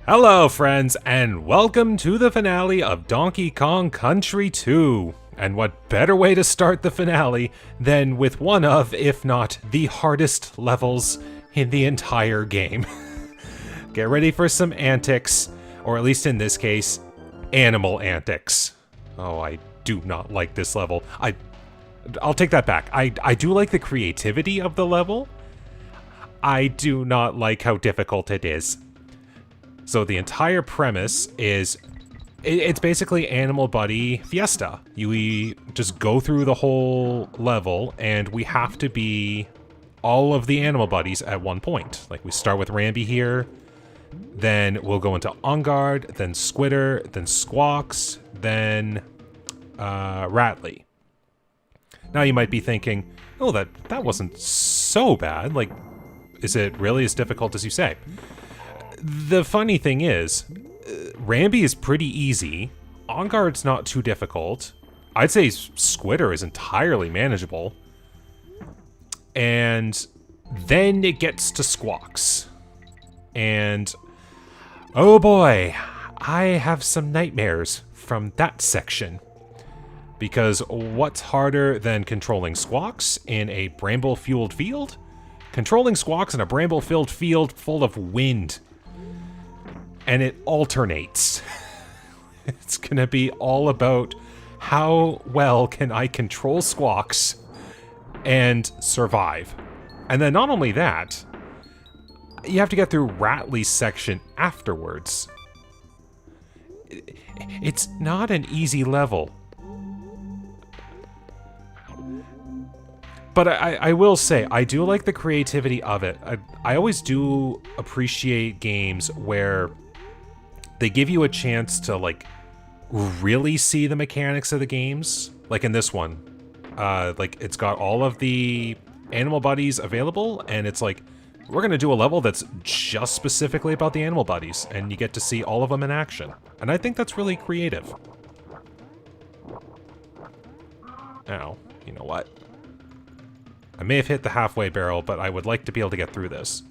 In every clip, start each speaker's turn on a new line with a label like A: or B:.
A: Hello friends, and welcome to the finale of Donkey Kong Country 2. And what better way to start the finale than with one of, if not the hardest levels in the entire game. Get ready for some antics, or at least in this case, animal antics. Oh, I do not like this level. I'll take that back. I do like the creativity of the level. I do not like how difficult it is. So the entire premise is, it's basically Animal Buddy Fiesta. We just go through the whole level, and we have to be all of the Animal Buddies at one point. Like, we start with Rambi here, then we'll go into On Guard, then Squitter, then Squawks, then Rattly. Now you might be thinking, oh, that wasn't so bad. Like, is it really as difficult as you say? The funny thing is, Rambi is pretty easy. On Guard's not too difficult. I'd say Squitter is entirely manageable. And then it gets to Squawks. And oh boy, I have some nightmares from that section. Because what's harder than controlling Squawks in a bramble-fueled field? Controlling Squawks in a bramble-filled field full of wind. And it alternates. It's gonna be all about how well can I control Squawks and survive. And then not only that, you have to get through Rattly's section afterwards. It's not an easy level. But I will say, I do like the creativity of it. I always do appreciate games where they give you a chance to, like, really see the mechanics of the games. Like in this one. Like, it's got all of the Animal Buddies available, and it's like, we're gonna do a level that's just specifically about the Animal Buddies, and you get to see all of them in action. And I think that's really creative. Now, you know what? I may have hit the halfway barrel, but I would like to be able to get through this.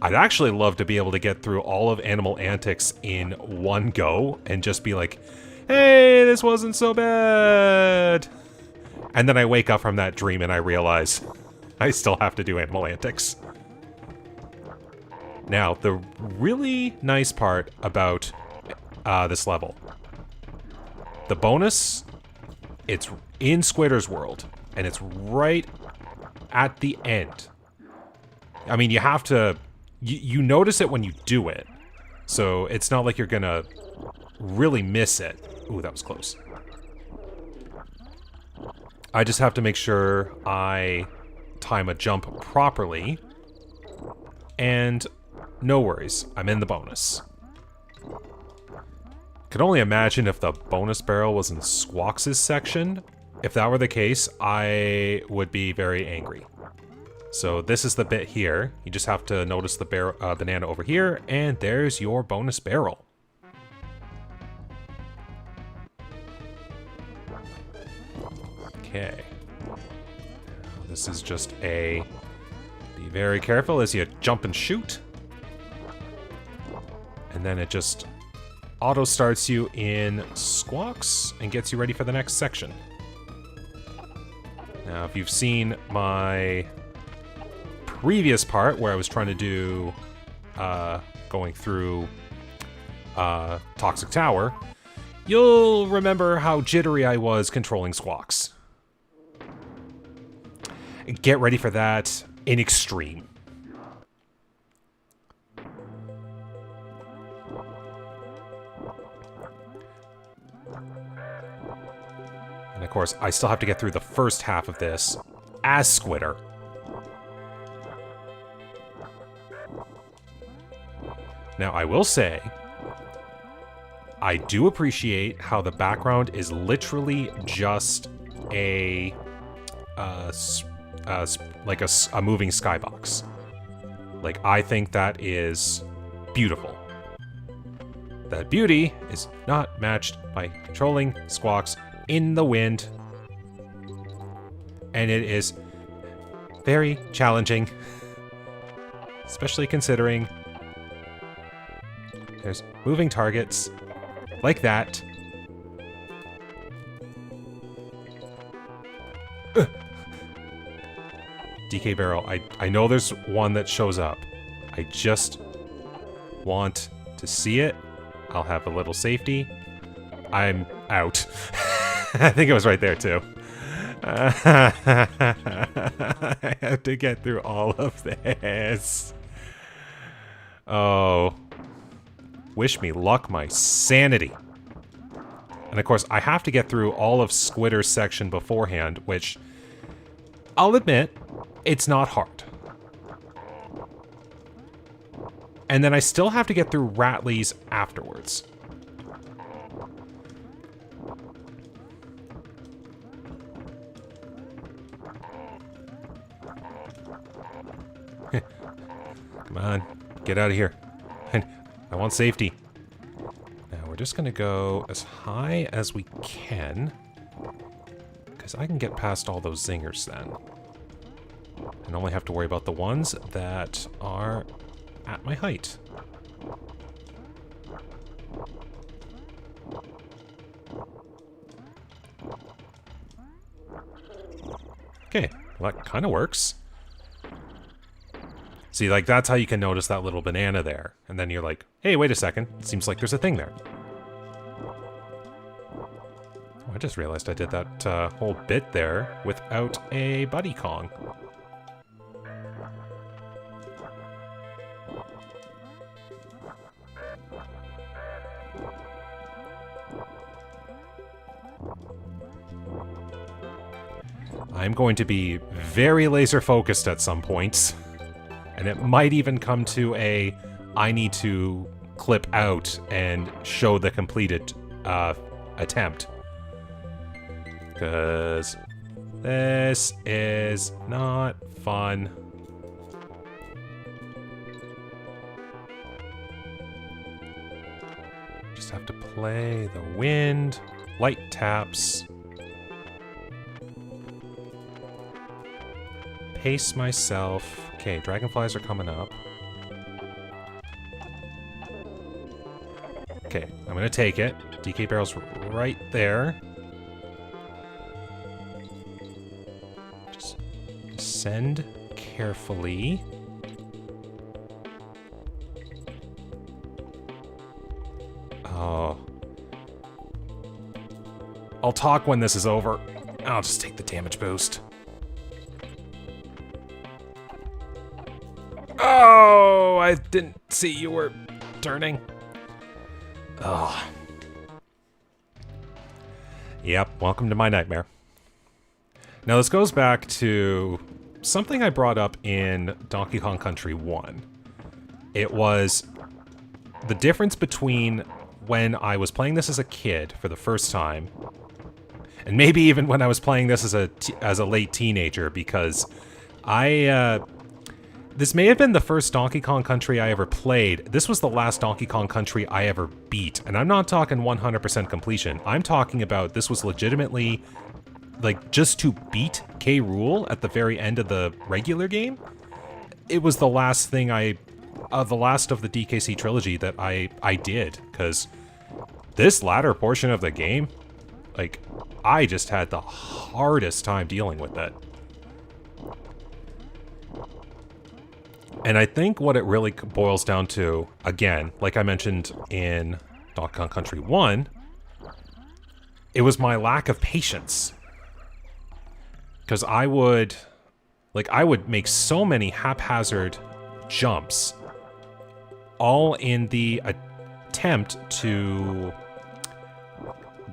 A: I'd actually love to be able to get through all of Animal Antics in one go and just be like, hey, this wasn't so bad. And then I wake up from that dream and I realize I still have to do Animal Antics. Now, the really nice part about this level, the bonus, it's in Squitter's world, and it's right at the end. I mean, you have to... You notice it when you do it, so it's not like you're gonna really miss it. Ooh, that was close. I just have to make sure I time a jump properly, and no worries, I'm in the bonus. Could only imagine if the bonus barrel was in Squawks' section. If that were the case, I would be very angry. So this is the bit here. You just have to notice the banana over here, and there's your bonus barrel. Okay. This is just a... Be very careful as you jump and shoot. And then it just auto starts you in Squawks and gets you ready for the next section. Now, if you've seen my previous part where I was trying to do going through Toxic Tower, you'll remember how jittery I was controlling Squawks. Get ready for that in extreme. And of course, I still have to get through the first half of this as Squitter. Now, I will say, I do appreciate how the background is literally just a moving skybox. Like, I think that is beautiful. That beauty is not matched by controlling Squawks in the wind. And it is very challenging. Especially considering there's moving targets. Like that. DK barrel. I know there's one that shows up. I just want to see it. I'll have a little safety. I'm out. I think it was right there too. I have to get through all of this. Oh. Wish me luck, my sanity. And of course, I have to get through all of Squitter's section beforehand, which I'll admit, it's not hard. And then I still have to get through Ratley's afterwards. Come on, get out of here. I want safety. Now we're just gonna go as high as we can, because I can get past all those zingers then. And only have to worry about the ones that are at my height. Okay, well that kind of works. See, like, that's how you can notice that little banana there. And then you're like, hey, wait a second. It seems like there's a thing there. Oh, I just realized I did that whole bit there without a Buddy Kong. I'm going to be very laser focused at some points. And it might even come to a, I need to clip out and show the completed attempt. Because this is not fun. Just have to play the wind, light taps. Pace myself. Okay, dragonflies are coming up. Okay, I'm gonna take it. DK barrel's right there. Just descend carefully. Oh. I'll talk when this is over. I'll just take the damage boost. Oh, I didn't see you were turning. Oh. Yep, welcome to my nightmare. Now this goes back to something I brought up in Donkey Kong Country 1. It was the difference between when I was playing this as a kid for the first time, and maybe even when I was playing this as a late teenager, because this may have been the first Donkey Kong Country I ever played. This was the last Donkey Kong Country I ever beat. And I'm not talking 100% completion. I'm talking about this was legitimately, like, just to beat K. Rool at the very end of the regular game. It was the last thing the last of the DKC trilogy that I did. Because this latter portion of the game, like, I just had the hardest time dealing with it. And I think what it really boils down to, again, like I mentioned in Donkey Kong Country 1, it was my lack of patience. Because I would make so many haphazard jumps, all in the attempt to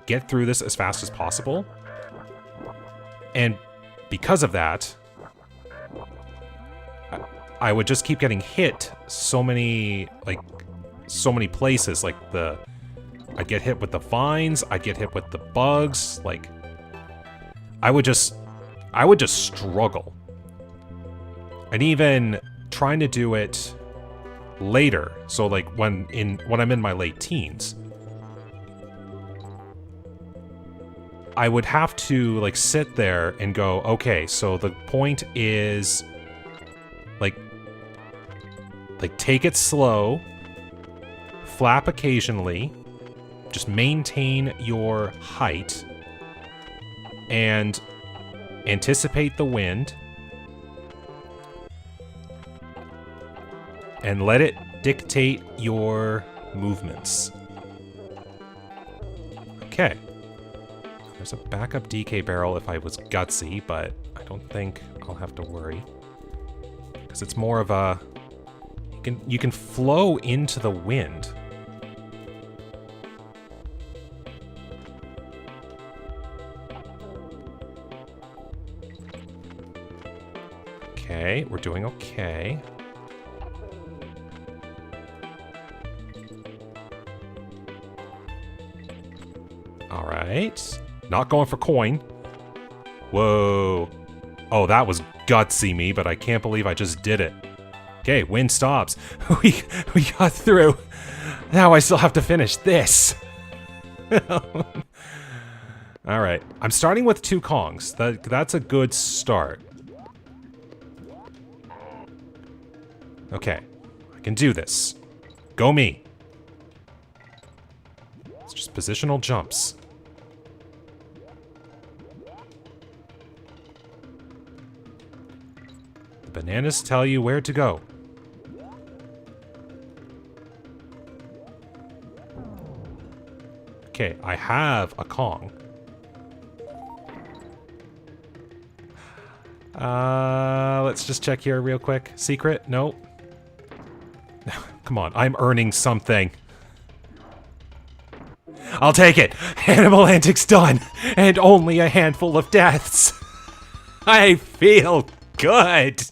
A: get through this as fast as possible. And because of that, I would just keep getting hit so many places. Like I'd get hit with the vines, I'd get hit with the bugs, like I would just struggle. And even trying to do it later, so like when I'm in my late teens, I would have to like sit there and go, okay, so the point is like take it slow, flap occasionally. Just maintain your height. And anticipate the wind. And let it dictate your movements. Okay. There's a backup DK barrel if I was gutsy, but I don't think I'll have to worry. Because it's more of a... You can flow into the wind. Okay, we're doing okay. Alright. Not going for coin. Whoa. Oh, that was gutsy me, but I can't believe I just did it. Okay, wind stops. We got through. Now I still have to finish this. Alright. I'm starting with 2 Kongs. That's a good start. Okay. I can do this. Go me. It's just positional jumps. The bananas tell you where to go. Okay, I have a Kong. Let's just check here real quick. Secret? No. Come on, I'm earning something. I'll take it. Animal Antics done. And only a handful of deaths. I feel good.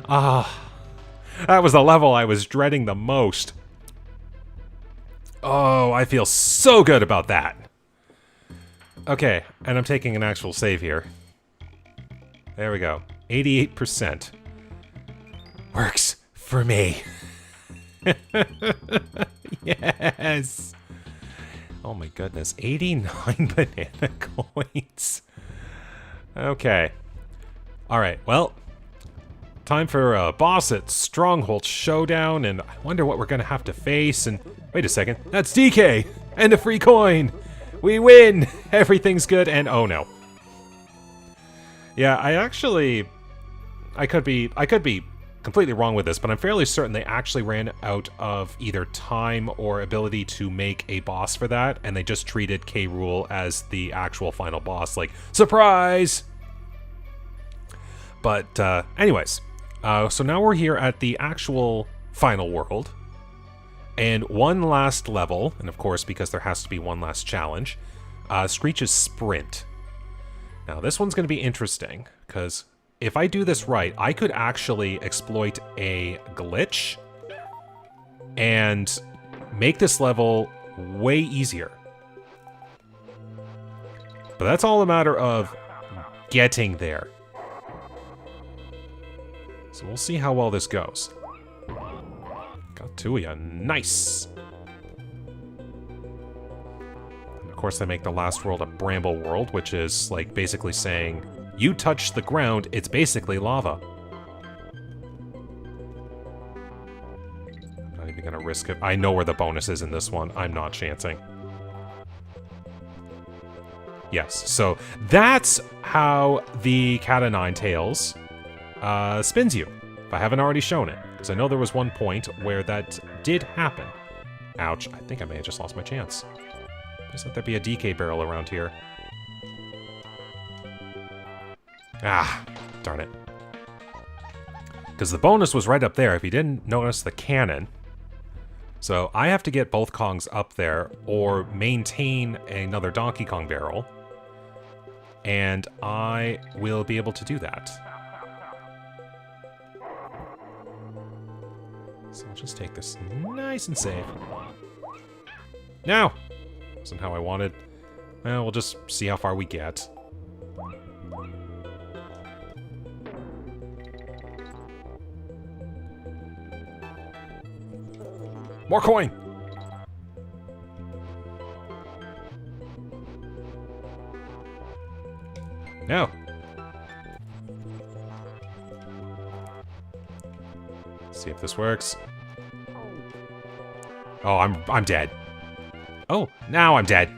A: That was the level I was dreading the most. Oh, I feel so good about that. Okay, and I'm taking an actual save here. There we go. 88%. Works for me. Yes. Oh my goodness. 89 banana coins. Okay. Alright, well. Time for a boss at Stronghold Showdown, and I wonder what we're gonna have to face, and... Wait a second. That's DK! And a free coin! We win! Everything's good, and oh no. Yeah, I could be completely wrong with this, but I'm fairly certain they actually ran out of either time or ability to make a boss for that, and they just treated K. Rool as the actual final boss, like, surprise! But, anyways, so now we're here at the actual final world, and one last level, and of course, because there has to be one last challenge, Screech's Sprint. Now, this one's going to be interesting, because if I do this right, I could actually exploit a glitch and make this level way easier. But that's all a matter of getting there. So we'll see how well this goes. Got 2 of ya. Nice! And of course, they make the last world a bramble world, which is, like, basically saying... You touch the ground, it's basically lava. I'm not even gonna risk it. I know where the bonus is in this one. I'm not chancing. Yes, so that's how the Cat o' Nine Tails spins you, if I haven't already shown it. Because I know there was one point where that did happen. Ouch, I think I may have just lost my chance. Just let there be a DK barrel around here. Ah, darn it. Because the bonus was right up there if you didn't notice the cannon. So I have to get both Kongs up there or maintain another Donkey Kong barrel. And I will be able to do that. So I'll just take this nice and safe. No! Wasn't how I wanted. Well, we'll just see how far we get. More coin! No. See if this works. Oh, I'm dead. Oh, now I'm dead.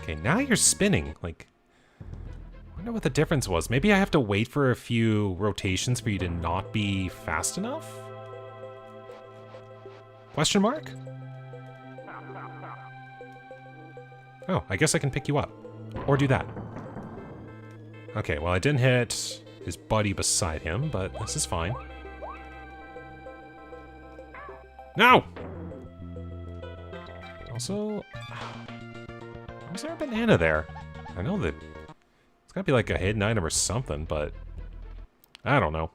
A: Okay, now you're spinning. Like, I wonder what the difference was. Maybe I have to wait for a few rotations for you to not be fast enough? Question mark? Oh, I guess I can pick you up. Or do that. Okay, well, I didn't hit his buddy beside him, but this is fine. No! Also, was there a banana there? I know that it's gotta be like a hidden item or something, but I don't know.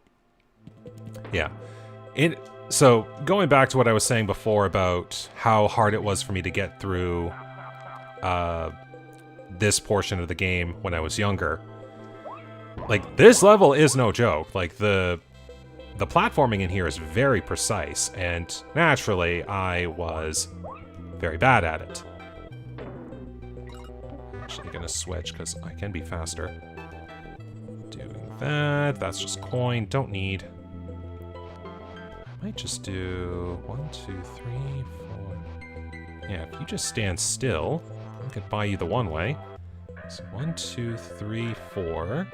A: Yeah. So, going back to what I was saying before about how hard it was for me to get through this portion of the game when I was younger. Like, this level is no joke. Like, the platforming in here is very precise, and naturally, I was very bad at it. Actually gonna switch, because I can be faster. Doing that, that's just coin, don't need. I might just do 1, 2, 3, 4. Yeah, if you just stand still, I could buy you the one way. So 1, 2, 3, 4,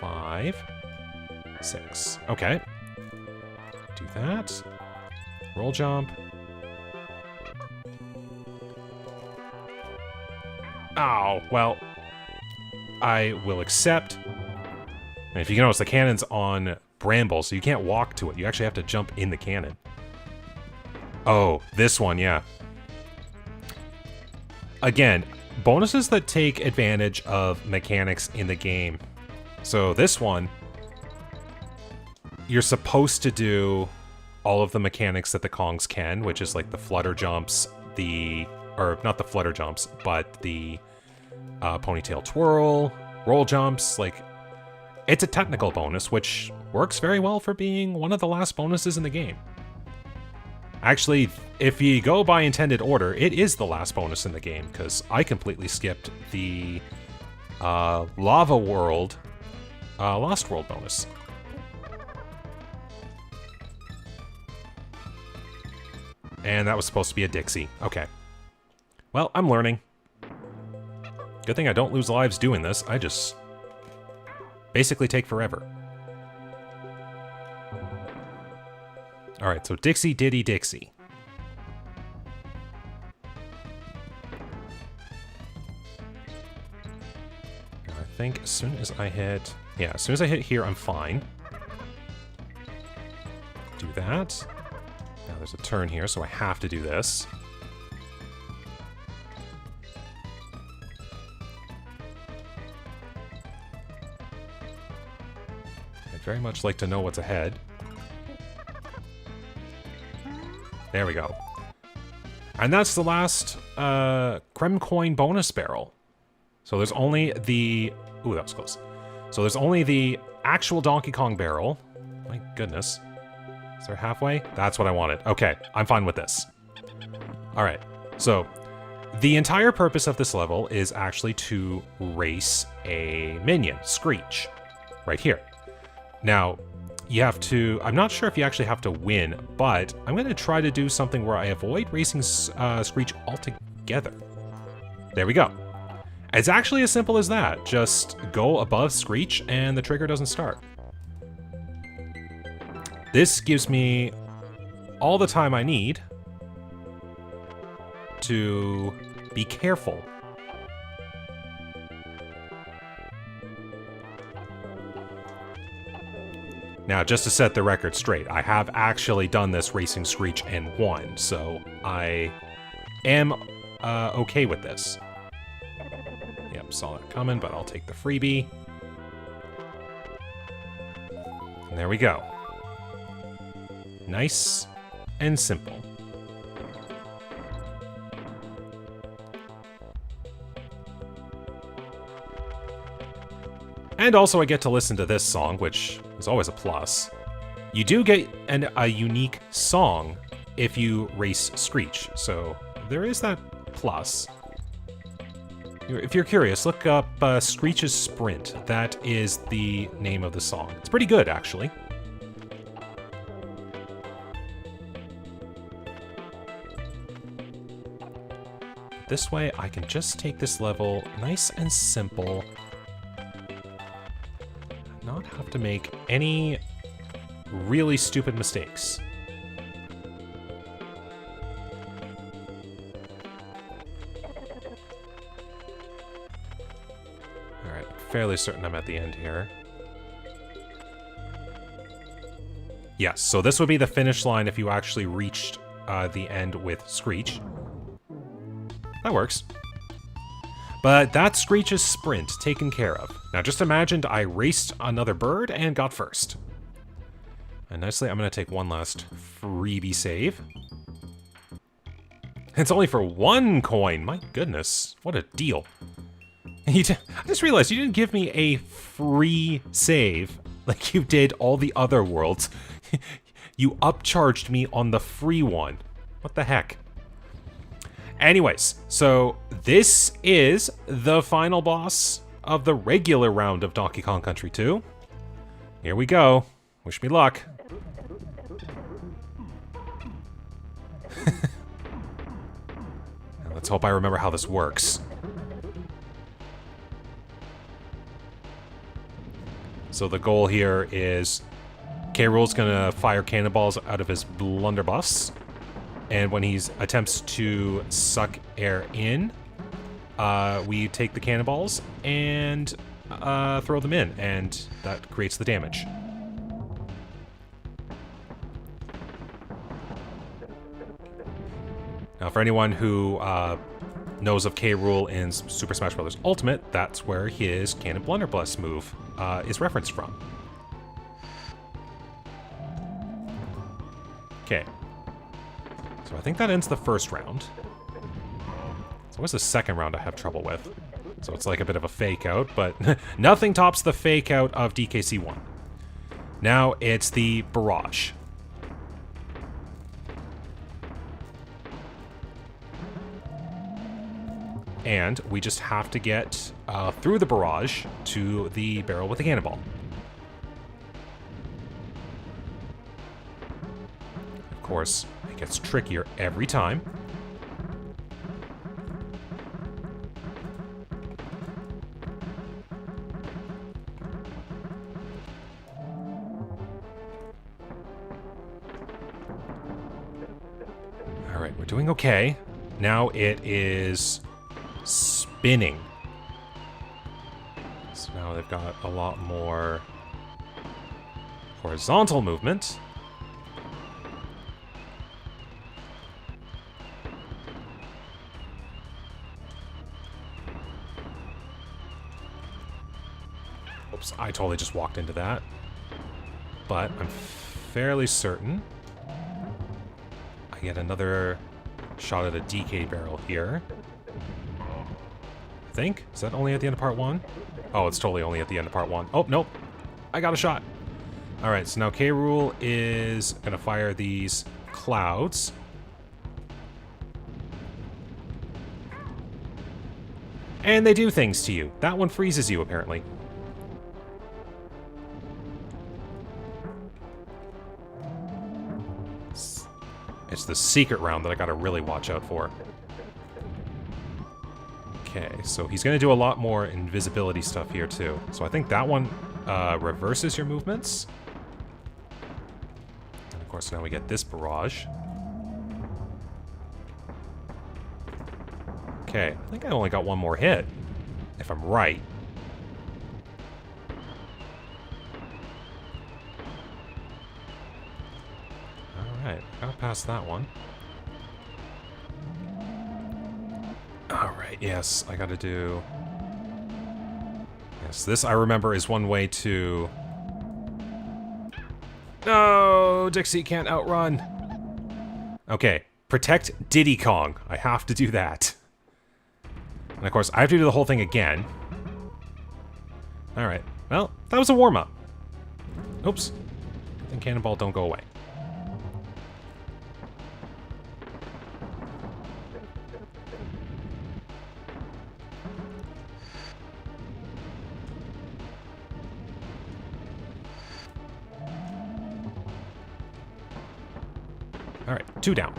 A: 5, 6. Okay. Do that. Roll jump. Oh, well, I will accept. And if you can notice, the cannon's on bramble, so you can't walk to it. You actually have to jump in the cannon. Oh, this one, yeah. Again, bonuses that take advantage of mechanics in the game. So this one, you're supposed to do all of the mechanics that the Kongs can, which is like the flutter jumps, or not the flutter jumps, but the ponytail twirl, roll jumps. Like, it's a technical bonus, which works very well for being one of the last bonuses in the game. Actually, if you go by intended order, it is the last bonus in the game, because I completely skipped the Lava World, Lost World bonus. And that was supposed to be a Dixie. Okay. Well, I'm learning. Good thing I don't lose lives doing this. I just basically take forever. Alright, so Dixie Diddy Dixie. I think as soon as I hit... Yeah, as soon as I hit here, I'm fine. Do that. Now there's a turn here, so I have to do this. I'd very much like to know what's ahead. There we go. And that's the last Creme Coin bonus barrel. So there's only the... Ooh, that was close. So there's only the actual Donkey Kong barrel. My goodness. Is there halfway? That's what I wanted. Okay, I'm fine with this. Alright, so the entire purpose of this level is actually to race a minion, Screech, right here. Now, you have to... I'm not sure if you actually have to win, but I'm going to try to do something where I avoid racing Screech altogether. There we go. It's actually as simple as that. Just go above Screech and the trigger doesn't start. This gives me all the time I need to be careful. Now, just to set the record straight, I have actually done this racing Screech and won, so I am okay with this. Yep, saw that coming, but I'll take the freebie. And there we go. Nice and simple. And also I get to listen to this song, which is always a plus. You do get a unique song if you race Screech, so there is that plus. If you're curious, look up Screech's Sprint. That is the name of the song. It's pretty good, actually. this way I can just take this level nice and simple. Not have to make any really stupid mistakes. Alright, fairly certain I'm at the end here. Yes, so this would be the finish line if you actually reached the end with Screech. That works. But that's Screech's sprint taken care of. Now just imagine I raced another bird and got first. And nicely, I'm going to take one last freebie save. It's only for 1 coin. My goodness, what a deal. I just realized you didn't give me a free save like you did all the other worlds. You upcharged me on the free one. What the heck? Anyways, so this is the final boss of the regular round of Donkey Kong Country 2. Here we go. Wish me luck. Let's hope I remember how this works. So the goal here is K-Rool's gonna fire cannonballs out of his blunderbuss, and when he attempts to suck air in, we take the cannonballs and throw them in, and that creates the damage. Now, for anyone who knows of K-Rool in Super Smash Bros. Ultimate, that's where his Cannon Blunderbuss move is referenced from. Okay. So I think that ends the first round. So what's the second round I have trouble with? So it's like a bit of a fake out, but nothing tops the fake out of DKC1. Now it's the barrage. And we just have to get through the barrage to the barrel with the cannonball. Of course, it gets trickier every time. All right, we're doing okay. Now it is spinning. So now they've got a lot more horizontal movement. Oops, I totally just walked into that. But I'm fairly certain I get another shot at a DK barrel here. I think. Is that only at the end of part 1? Oh, it's totally only at the end of part 1. Oh, nope. I got a shot. Alright, so now K-Rool is going to fire these clouds. And they do things to you. That one freezes you, apparently. It's the secret round that I gotta really watch out for. Okay, so he's gonna do a lot more invisibility stuff here too. So I think that one reverses your movements. And of course now we get this barrage. Okay, I think I only got one more hit, if I'm right. Alright, got past that one. Alright, yes, I gotta do... Yes, this I remember is one way to... No, Dixie can't outrun. Okay, protect Diddy Kong. I have to do that. And of course, I have to do the whole thing again. Alright, well, that was a warm-up. Oops. And cannonball don't go away. Alright, 2 down.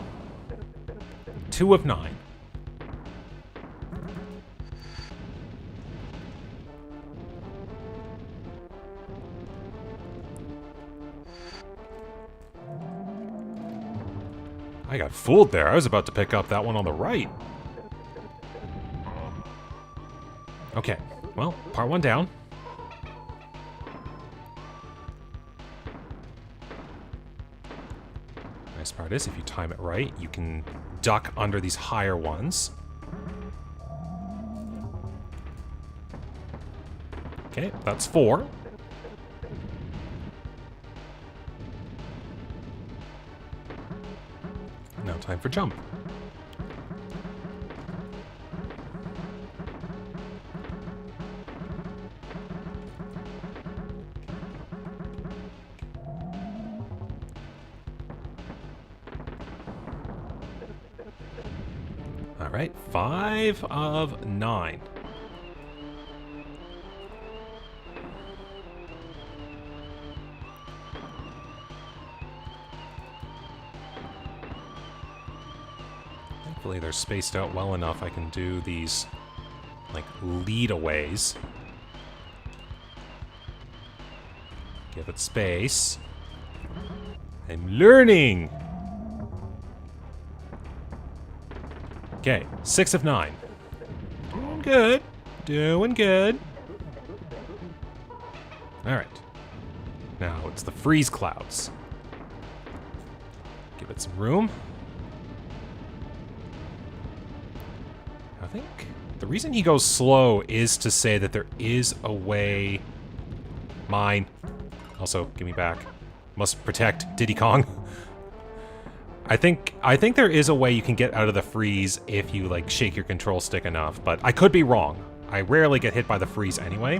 A: 2 of 9. I got fooled there. I was about to pick up that one on the right. Okay, well, part 1 down. Nice part is, if you time it right, you can duck under these higher ones. Okay, that's 4. Now time for jump. All right, 5 of 9. Thankfully, they're spaced out well enough I can do these, like, lead-aways. Give it space. I'm learning! Okay, 6 of 9. Doing good. Doing good. Alright. Now it's the freeze clouds. Give it some room. I think the reason he goes slow is to say that there is a way... Mine. Also, give me back. Must protect Diddy Kong. I think there is a way you can get out of the freeze if you, like, shake your control stick enough, but I could be wrong. I rarely get hit by the freeze anyway.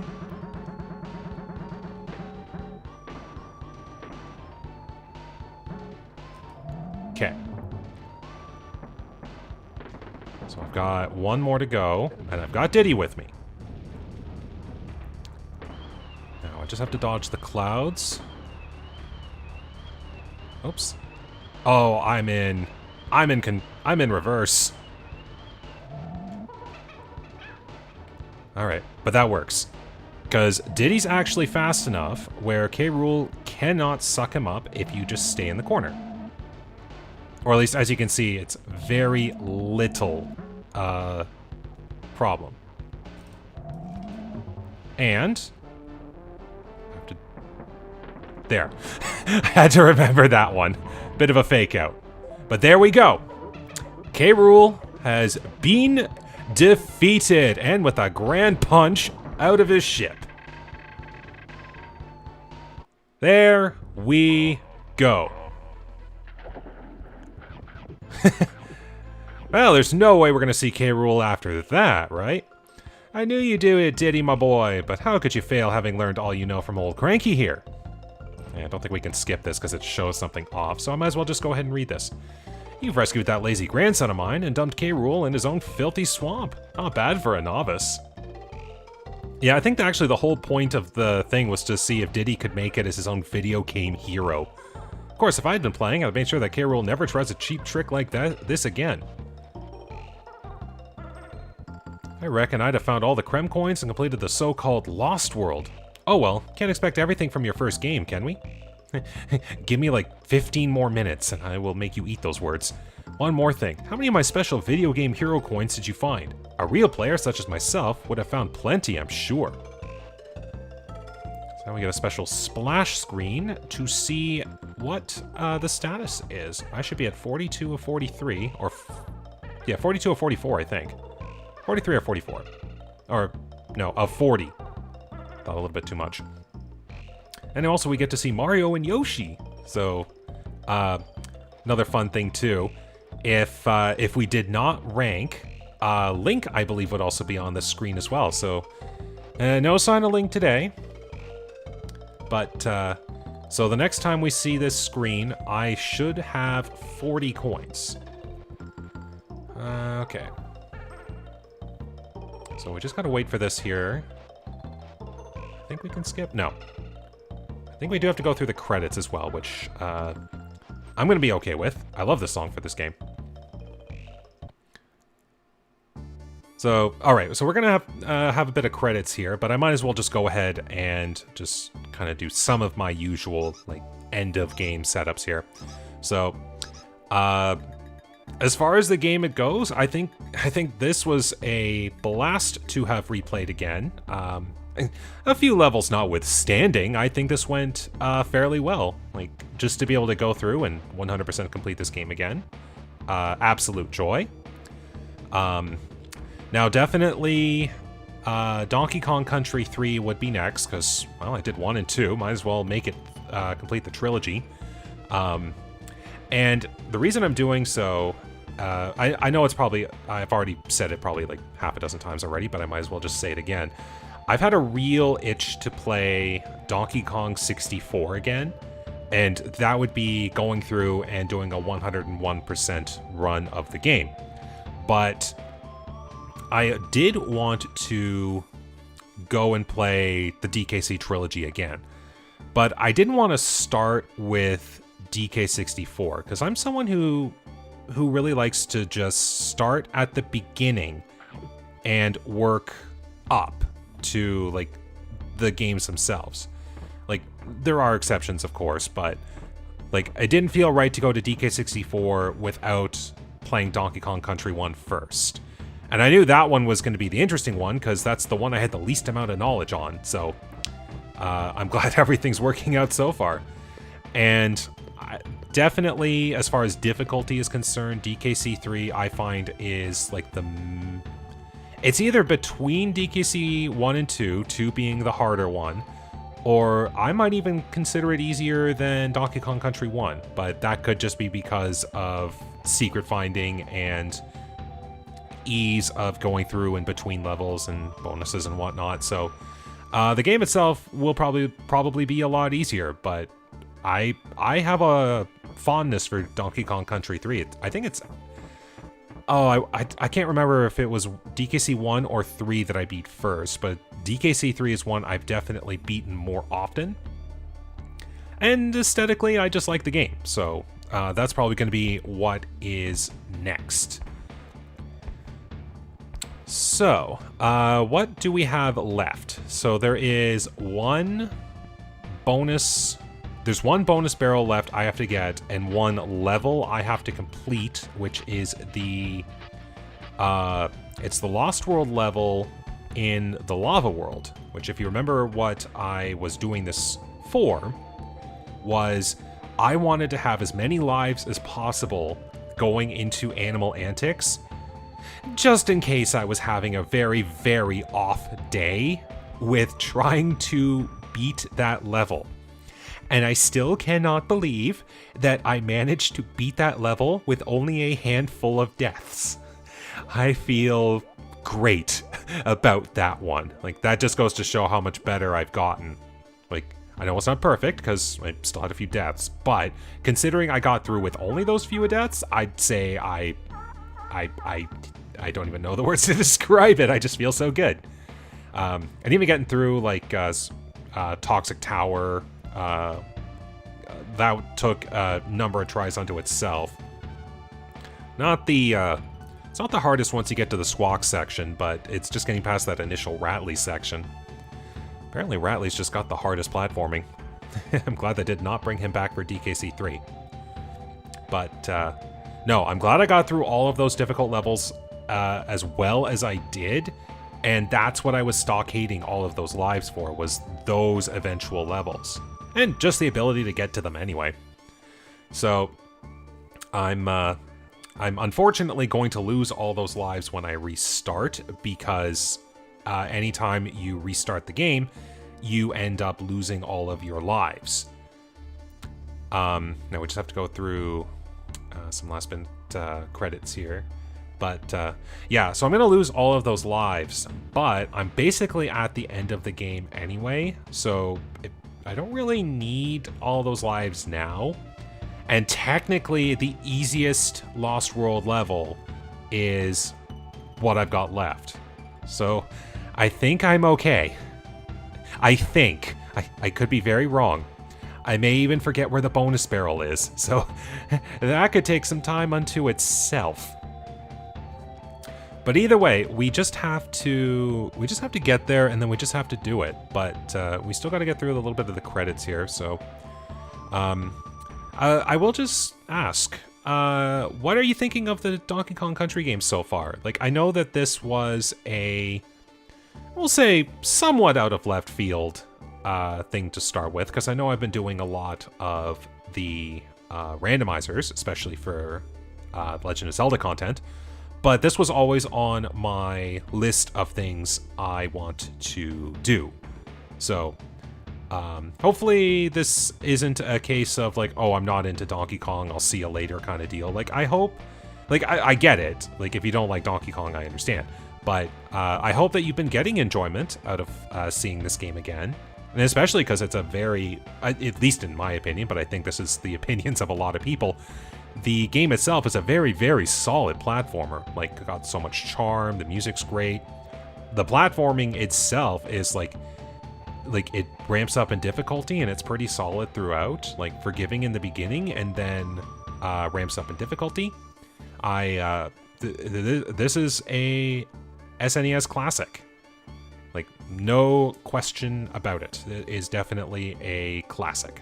A: Okay. So I've got 1 more to go, and I've got Diddy with me. Now I just have to dodge the clouds. Oops. Oh, I'm in reverse. Alright, but that works. Because Diddy's actually fast enough where Rool cannot suck him up if you just stay in the corner. Or at least, as you can see, it's very little problem. And... I have to... There. I had to remember that one. Bit of a fake out. But there we go. Rool has been defeated, and with a grand punch out of his ship. There we go. Well, there's no way we're gonna see Rool after that, right? I knew you'd do it, Diddy, my boy, but how could you fail having learned all you know from old Cranky here? Yeah, I don't think we can skip this because it shows something off, so I might as well just go ahead and read this. You've rescued that lazy grandson of mine and dumped Rool in his own filthy swamp. Not bad for a novice. Yeah, I think that actually the whole point of the thing was to see if Diddy could make it as his own video game hero. Of course, if I had been playing, I'd made sure that Rool never tries a cheap trick like this again. I reckon I'd have found all the Creme coins and completed the so-called Lost World. Oh well, can't expect everything from your first game, can we? Give me like 15 more minutes and I will make you eat those words. One more thing, how many of my special video game hero coins did you find? A real player such as myself would have found plenty, I'm sure. So now we get a special splash screen to see what the status is. I should be at 42 of 43, or yeah, 42 of 44, I think. 43 or 44. Or, no, of 40. Thought a little bit too much. And also we get to see Mario and Yoshi. So, another fun thing too. If we did not rank, Link, I believe, would also be on the screen as well. So, no sign of Link today. But, so the next time we see this screen, I should have 40 coins. Okay. So we just gotta wait for this here. I think we can skip? No. I think we do have to go through the credits as well, which I'm gonna be okay with. I love this song for this game. So, alright, so we're gonna have a bit of credits here, but I might as well just go ahead and just kind of do some of my usual, like, end of game setups here. So, As far as the game it goes, I think this was a blast to have replayed again. A few levels notwithstanding, I think this went fairly well. Like, just to be able to go through and 100% complete this game again, absolute joy. Now, definitely, Donkey Kong Country 3 would be next, because, well, I did 1 and 2. Might as well make it complete the trilogy. And the reason I'm doing so, I know it's probably, I've already said it probably like half a dozen times already, but I might as well just say it again. I've had a real itch to play Donkey Kong 64 again, and that would be going through and doing a 101% run of the game. But I did want to go and play the DKC trilogy again, but I didn't want to start with DK64 because I'm someone who really likes to just start at the beginning and work up to like the games themselves. Like, there are exceptions, of course, but like it didn't feel right to go to DK64 without playing Donkey Kong Country 1 first. And I knew that one was going to be the interesting one because that's the one I had the least amount of knowledge on. So I'm glad everything's working out so far. And definitely, as far as difficulty is concerned, DKC3 I find is like it's either between DKC 1 and 2, 2 being the harder one, or I might even consider it easier than Donkey Kong Country 1, but that could just be because of secret finding and ease of going through in between levels and bonuses and whatnot. So the game itself will probably be a lot easier, but I have a fondness for Donkey Kong Country 3. I think it's... Oh, I can't remember if it was DKC 1 or 3 that I beat first, but DKC 3 is one I've definitely beaten more often. And aesthetically, I just like the game, so that's probably going to be what is next. So, what do we have left? So there is one bonus... There's one bonus barrel left I have to get, and one level I have to complete, which is the... it's the Lost World level in the Lava World, which, if you remember what I was doing this for, was I wanted to have as many lives as possible going into Animal Antics, just in case I was having a very, very off day with trying to beat that level. And I still cannot believe that I managed to beat that level with only a handful of deaths. I feel great about that one. Like, that just goes to show how much better I've gotten. Like, I know it's not perfect because I still had a few deaths, but considering I got through with only those few deaths, I'd say I don't even know the words to describe it. I just feel so good. And even getting through like Toxic Tower, that took a number of tries unto itself. Not the it's not the hardest once you get to the Squawk section, but it's just getting past that initial Ratley section. Apparently Ratley's just got the hardest platforming. I'm glad they did not bring him back for DKC 3. But no, I'm glad I got through all of those difficult levels as well as I did, and that's what I was stockading all of those lives for, was those eventual levels. And just the ability to get to them anyway. So, I'm unfortunately going to lose all those lives when I restart, because anytime you restart the game, you end up losing all of your lives. Now we just have to go through some last minute credits here. But yeah, so I'm going to lose all of those lives, but I'm basically at the end of the game anyway, so I don't really need all those lives now. And technically, the easiest Lost World level is what I've got left. So I think I'm okay. I think. I could be very wrong. I may even forget where the bonus barrel is, so that could take some time unto itself. But either way, we just have to get there, and then we just have to do it. But we still got to get through a little bit of the credits here. So I will just ask, what are you thinking of the Donkey Kong Country games so far? Like, I know that this was we'll say, somewhat out of left field thing to start with, because I know I've been doing a lot of the randomizers, especially for Legend of Zelda content, but this was always on my list of things I want to do. So, hopefully this isn't a case of like, oh, I'm not into Donkey Kong, I'll see you later kind of deal. Like, I hope, like, I get it. Like, if you don't like Donkey Kong, I understand. But I hope that you've been getting enjoyment out of seeing this game again. And especially because it's a very, at least in my opinion, but I think this is the opinions of a lot of people, the game itself is a very, very solid platformer. Like, got so much charm, the music's great. The platforming itself is like it ramps up in difficulty and it's pretty solid throughout, like forgiving in the beginning and then ramps up in difficulty. This is a SNES classic. Like, no question about it. It is definitely a classic.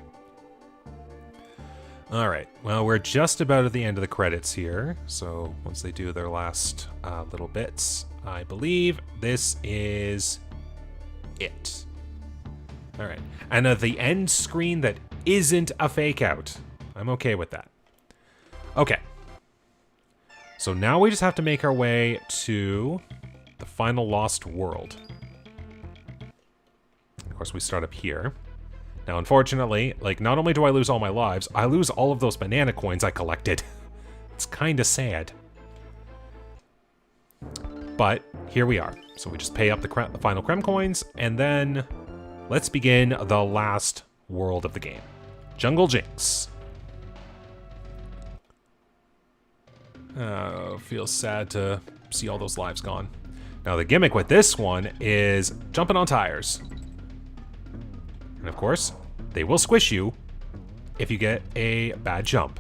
A: Alright, well, we're just about at the end of the credits here. So, once they do their last little bits, I believe this is it. Alright, and the end screen that isn't a fake out. I'm okay with that. Okay. So now we just have to make our way to the final lost world. Of course, we start up here. Now, unfortunately, like, not only do I lose all my lives, I lose all of those banana coins I collected. It's kind of sad. But here we are. So we just pay up the final Creme coins, and then let's begin the last world of the game. Jungle Jinx. Feels sad to see all those lives gone. Now, the gimmick with this one is jumping on tires. And of course, they will squish you if you get a bad jump.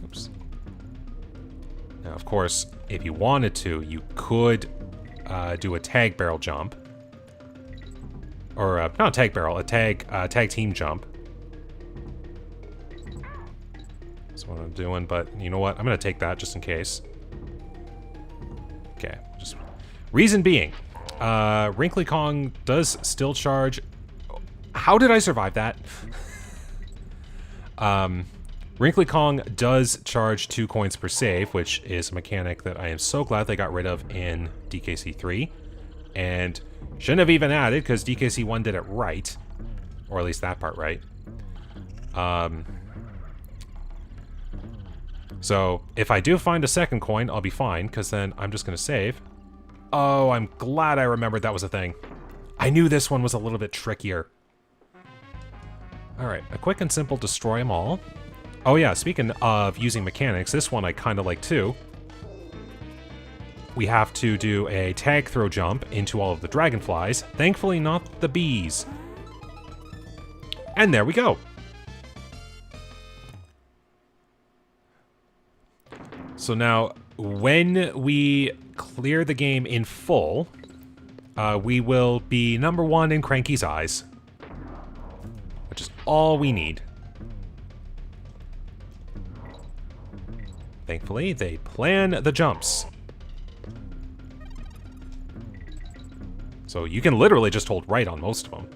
A: Oops. Now, of course, if you wanted to, you could do a tag barrel jump. Or, not a tag barrel, a tag team jump. That's what I'm doing, but you know what? I'm gonna take that just in case. Okay, just reason being, Wrinkly Kong does still charge. How did I survive that? Wrinkly Kong does charge 2 coins per save, which is a mechanic that I am so glad they got rid of in DKC3, and shouldn't have even added because DKC1 did it right, or at least that part right. So, if I do find a second coin, I'll be fine, because then I'm just going to save. Oh, I'm glad I remembered that was a thing. I knew this one was a little bit trickier. Alright, a quick and simple destroy them all. Oh yeah, speaking of using mechanics, this one I kind of like too. We have to do a tag throw jump into all of the dragonflies. Thankfully not the bees. And there we go. So now, when we clear the game in full, we will be #1 in Cranky's eyes. Which is all we need. Thankfully, they plan the jumps. So you can literally just hold right on most of them.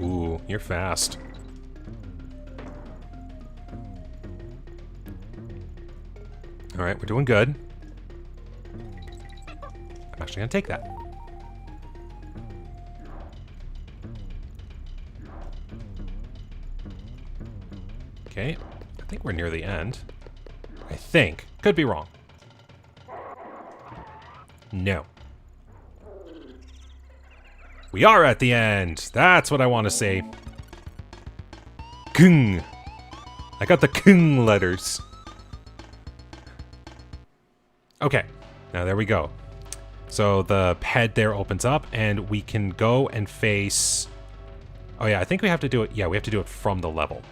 A: Ooh, you're fast. Alright, we're doing good. I'm actually gonna take that. Okay, I think we're near the end. I think. Could be wrong. No. We are at the end! That's what I want to say. Kung! I got the Kung letters. Okay, now there we go. So the head there opens up, and we can go and face... Oh yeah, I think we have to do it... Yeah, we have to do it from the level.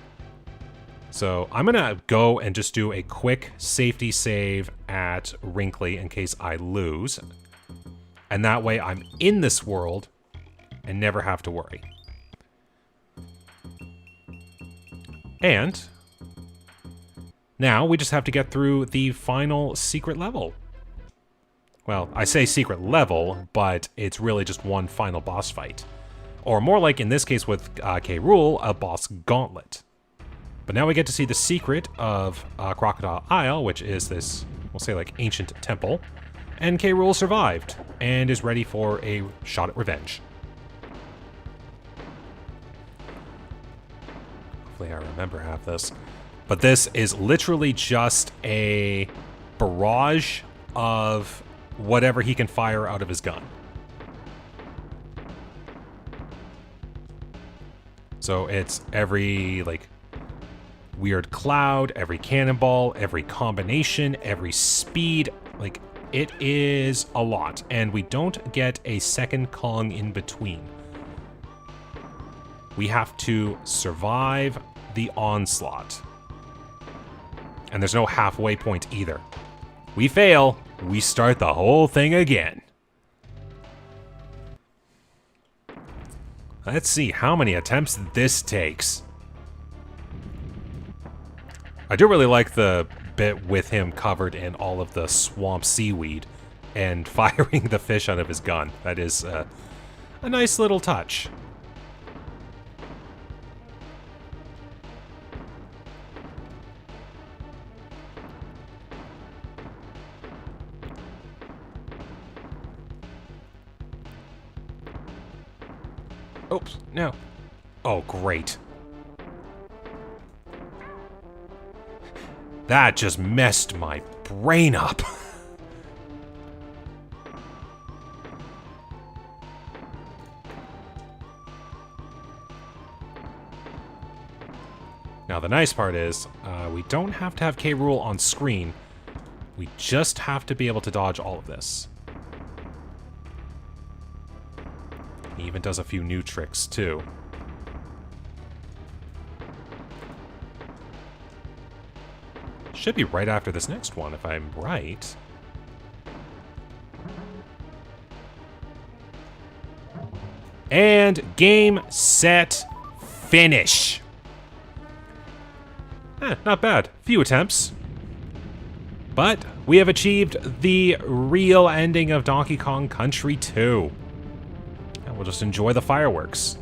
A: So I'm gonna go and just do a quick safety save at Wrinkly in case I lose. And that way I'm in this world and never have to worry. And now we just have to get through the final secret level. Well, I say secret level, but it's really just one final boss fight. Or more like, in this case with K. Rool, a boss gauntlet. But now we get to see the secret of Crocodile Isle, which is this, we'll say like, ancient temple. And K. Rool survived, and is ready for a shot at revenge. Hopefully I remember half this. But this is literally just a barrage of whatever he can fire out of his gun. So it's every, like, weird cloud, every cannonball, every combination, every speed. Like, it is a lot. And we don't get a second Kong in between. We have to survive the onslaught. And there's no halfway point either. We fail, we start the whole thing again. Let's see how many attempts this takes. I do really like the bit with him covered in all of the swamp seaweed and firing the fish out of his gun. That is a nice little touch. Oops, no. Oh, great. That just messed my brain up. Now, the nice part is, we don't have to have K. Rool on screen. We just have to be able to dodge all of this. He even does a few new tricks, too. Should be right after this next one, if I'm right. And game, set, finish. Not bad. Few attempts. But we have achieved the real ending of Donkey Kong Country 2. And we'll just enjoy the fireworks.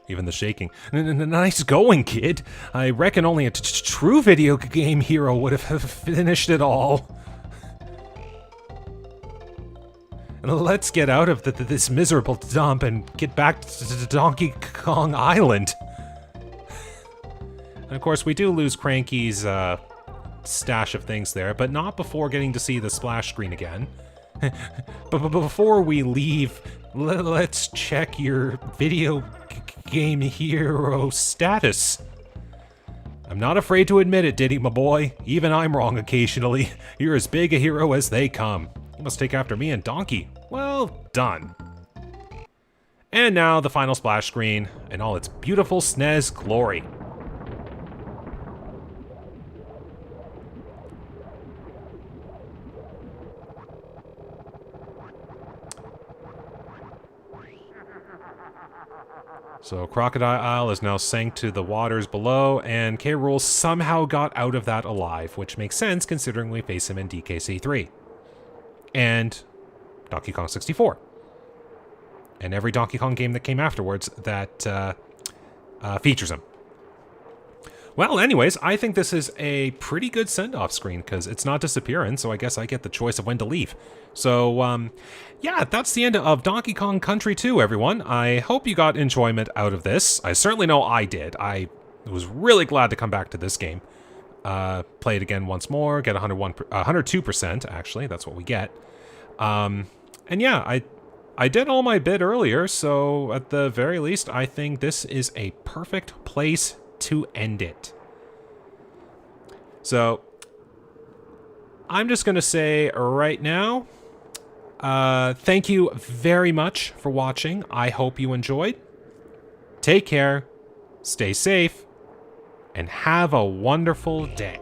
A: Even the shaking. Nice going, kid. I reckon only a true video game hero would have finished it all. Let's get out of this miserable dump and get back to Donkey Kong Island. And of course, we do lose Cranky's stash of things there, but not before getting to see the splash screen again. But before we leave, let's check your video game hero status. I'm not afraid to admit it, Diddy, my boy. Even I'm wrong occasionally. You're as big a hero as they come. You must take after me and Donkey. Well done. And now the final splash screen in all its beautiful SNES glory. So Crocodile Isle is now sank to the waters below, and K. Rool somehow got out of that alive, which makes sense considering we face him in DKC 3. And Donkey Kong 64. And every Donkey Kong game that came afterwards that features him. Well, anyways, I think this is a pretty good send-off screen, because it's not disappearing, so I guess I get the choice of when to leave. So, yeah, that's the end of Donkey Kong Country 2, everyone. I hope you got enjoyment out of this. I certainly know I did. I was really glad to come back to this game. Play it again once more, get 102%, actually, that's what we get. And yeah, I did all my bit earlier, so at the very least, I think this is a perfect place to end it. So, I'm just going to say right now, thank you very much for watching. I hope you enjoyed. Take care, stay safe, and have a wonderful day.